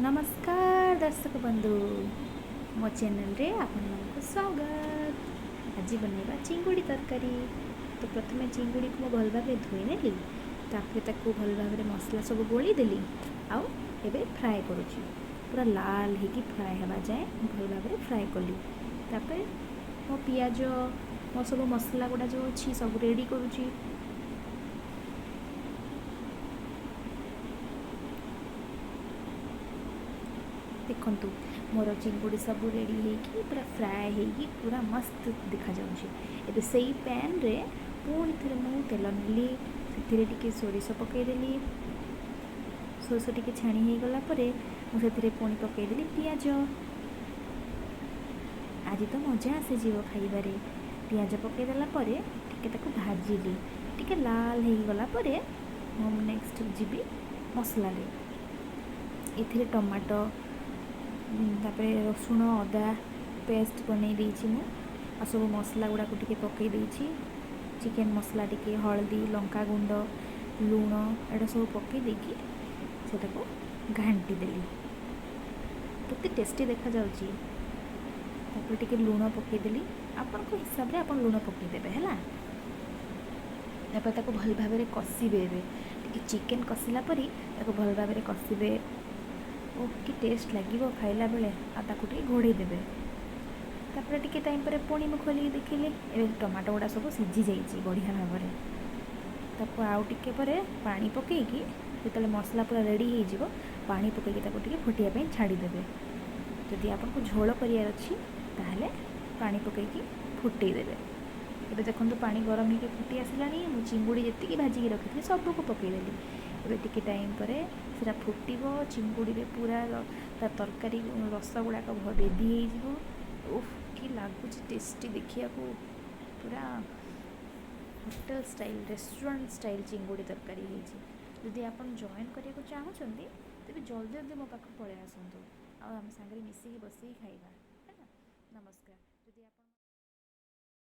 नमस्कार दर्शक बंधु मो चैनल रे आपन को स्वागत। आज बनैबा चिंगुड़ी तरकारी। तो प्रथमे चिंगुड़ी को भल भाव धोई नेली, तापर ताको भल भाव मसला सब गोली देली आउ एबे फ्राए करूची। पूरा लाल हेकी फ्राए हेबा जाए भल भाव फ्राए कली। तापर मो पियाज मो सब मसला गुड़ा जो अच्छी सब रेडी करूची। देखु मोर चिंगुड़ी सब रेडी होगी पूरा फ्राए होगी पूरा मस्त देखा जाऊँगी। से पैन रे पुणी थे मुझे तेल नेली से सोरिष पकईदेली। सोरिष टी छाणी हो गलापर मुझे पुणी पकईदेली पियाज। आज तो मजा आसीज खाइबारे। पियाज पकईदेला भाजिली टिके लाल हो गलापर मुझे नेक्स्ट जीवी मसला ये टमाटो तापर रसुण अदा पेस्ट बनई देछि मु आ सब मसला गुड़ा को टिके पकई देछि। चिकेन मसला टिके हल्दी लंका गुंड लूण एटा सब पकई देकी सेटा को घांटी देली। केते टेस्टी देखा जाउची। तापर टिके लूण पकई देली। आपन को हिसाब रे आपन लूण पकई देबे हैला। तापर ताको भल भाबरे कसिबे। टिके चिकेन कसिला परी ताको भल भाबरे कसिबे। ओ कि टेस्ट लगे खाइला बेले आताको घोड़े देवे। तापर टिके टाइम पर पुणी मुझे खोल देखिली ए टमाटो गुड़ा सब सीझी जाइए बढ़िया भाव में। ताको आउ टिके पर पानी पकईकी जो मसला पूरा रेडी हो पानी पकईकी ताको टिके फुटिया छाड़ीदेवे। जदि आपको झोल करार अच्छी ताहले पानी पकईकी फुटेदेवे। एबे देखो पानी गरम होकर फुटी आसला मु चिंगुड़ी जी भाजिकी रखी सबको पकईदेली। एबे टिके टाइम पर सेटा फुटिब चिंगुड़ी रे पूरा तरकारी रस गुड़ाक रेडी हो। उफ कि लगुच टेस्टी देखिया को पूरा होटेल स्टाइल रेस्टोरेंट स्टाइल चिंगुड़ी तरकारी होती। आप जॉइन करने चाहूँगी तेज जल्दी जल्दी मो पाख पलि आसतु आम सागर मिसिकी बसिकी खाइबा। नमस्कार।